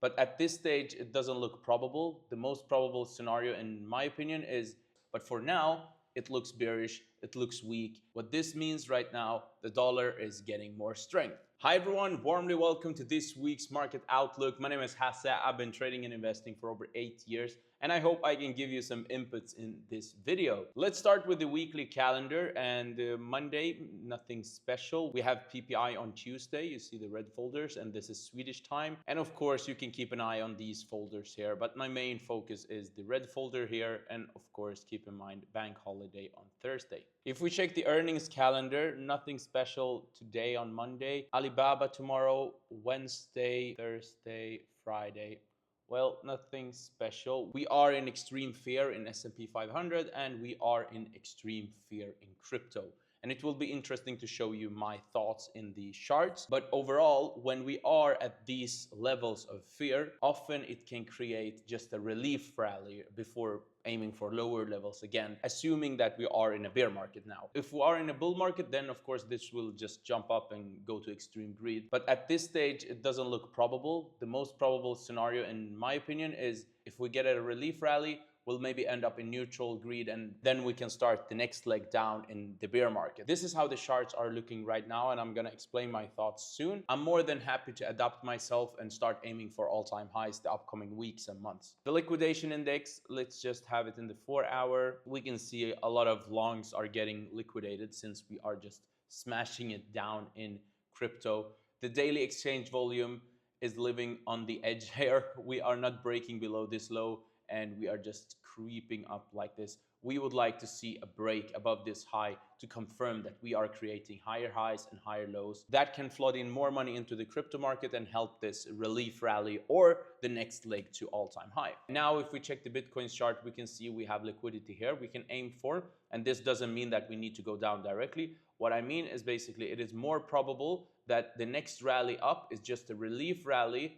But at this stage, it doesn't look probable. The most probable scenario, in my opinion, is, but for now, it looks bearish, it looks weak. What this means right now, the dollar is getting more strength. Hi everyone, warmly welcome to this week's market outlook. My name is Hasse. I've been trading and investing for over 8 years, and I hope I can give you some inputs in this video. Let's start with the weekly calendar. And Monday, nothing special. We have PPI on Tuesday. You see the red folders, and this is Swedish time. And of course, you can keep an eye on these folders here, but my main focus is the red folder here. And of course, keep in mind bank holiday on Thursday. If we check the earnings calendar, nothing special today on Monday. Alibaba tomorrow, Wednesday, Thursday, Friday. Well, nothing special. We are in extreme fear in S&P 500, and we are in extreme fear in crypto. And it will be interesting to show you my thoughts in the charts. But overall, when we are at these levels of fear, often it can create just a relief rally before aiming for lower levels again, assuming that we are in a bear market now. If we are in a bull market, then of course this will just jump up and go to extreme greed. But at this stage, it doesn't look probable. The most probable scenario, in my opinion, is if we get a relief rally, we'll maybe end up in neutral greed, and then we can start the next leg down in the bear market. This is how the charts are looking right now, and I'm going to explain my thoughts soon. I'm more than happy to adapt myself and start aiming for all-time highs the upcoming weeks and months. The liquidation index, let's just have it in the 4-hour. We can see a lot of longs are getting liquidated since we are just smashing it down in crypto. The daily exchange volume is living on the edge here. We are not breaking below this low, and we are just creeping up like this. We would like to see a break above this high to confirm that we are creating higher highs and higher lows. That can flood in more money into the crypto market and help this relief rally or the next leg to all-time high. Now, if we check the Bitcoin chart, we can see we have liquidity here we can aim for. And this doesn't mean that we need to go down directly. What I mean is basically it is more probable that the next rally up is just a relief rally,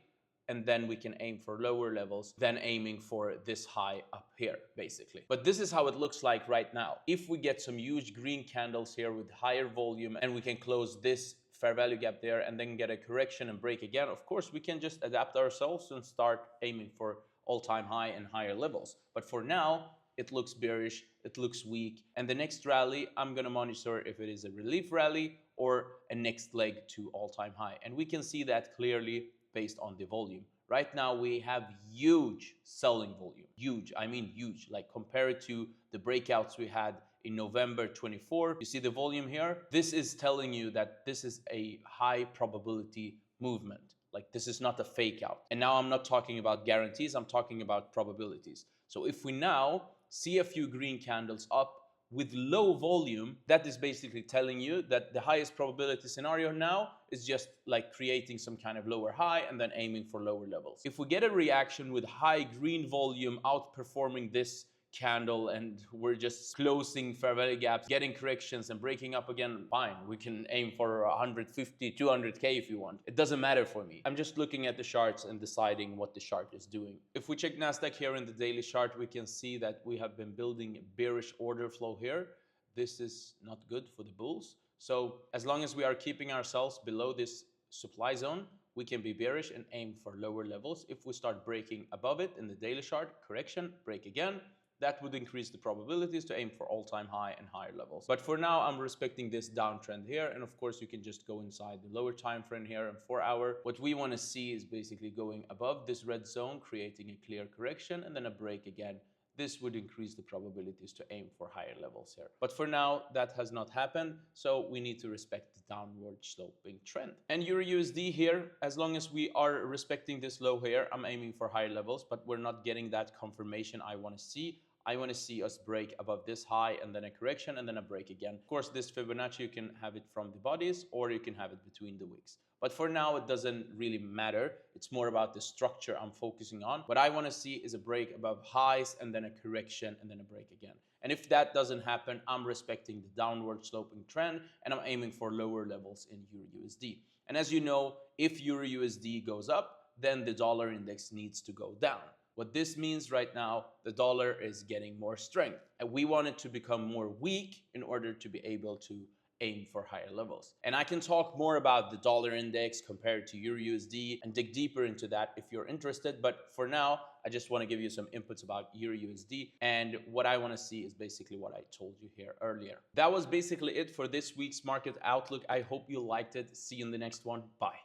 and then we can aim for lower levels than aiming for this high up here, basically. But this is how it looks like right now. If we get some huge green candles here with higher volume, and we can close this fair value gap there and then get a correction and break again, of course, we can just adapt ourselves and start aiming for all-time high and higher levels. But for now, it looks bearish, it looks weak. And the next rally, I'm going to monitor if it is a relief rally or a next leg to all-time high. And we can see that clearly based on the volume. Right now, we have huge selling volume. Huge, I mean huge. Like compare it to the breakouts we had in November 24. You see the volume here? This is telling you that this is a high probability movement. Like this is not a fake out. And now I'm not talking about guarantees, I'm talking about probabilities. So if we now see a few green candles up with low volume, that is basically telling you that the highest probability scenario now is just like creating some kind of lower high and then aiming for lower levels. If we get a reaction with high green volume outperforming this candle and we're just closing fair value gaps, getting corrections and breaking up again, fine. We can aim for 150, 200K if you want. It doesn't matter for me. I'm just looking at the charts and deciding what the chart is doing. If we check Nasdaq here in the daily chart, we can see that we have been building a bearish order flow here. This is not good for the bulls. So as long as we are keeping ourselves below this supply zone, we can be bearish and aim for lower levels. If we start breaking above it in the daily chart, correction, break again, that would increase the probabilities to aim for all-time high and higher levels. But for now, I'm respecting this downtrend here. And of course, you can just go inside the lower time frame here in 4-hour. What we want to see is basically going above this red zone, creating a clear correction, and then a break again. This would increase the probabilities to aim for higher levels here. But for now, that has not happened. So we need to respect the downward sloping trend. And EURUSD here, as long as we are respecting this low here, I'm aiming for higher levels, but we're not getting that confirmation I want to see. I want to see us break above this high and then a correction and then a break again. Of course, this Fibonacci, you can have it from the bodies or you can have it between the wicks. But for now, it doesn't really matter. It's more about the structure I'm focusing on. What I want to see is a break above highs and then a correction and then a break again. And if that doesn't happen, I'm respecting the downward sloping trend and I'm aiming for lower levels in EURUSD. And as you know, if EURUSD goes up, then the dollar index needs to go down. What this means right now, the dollar is getting more strength. And we want it to become more weak in order to be able to aim for higher levels. And I can talk more about the dollar index compared to EURUSD and dig deeper into that if you're interested. But for now, I just want to give you some inputs about EURUSD, and what I want to see is basically what I told you here earlier. That was basically it for this week's market outlook. I hope you liked it. See you in the next one. Bye.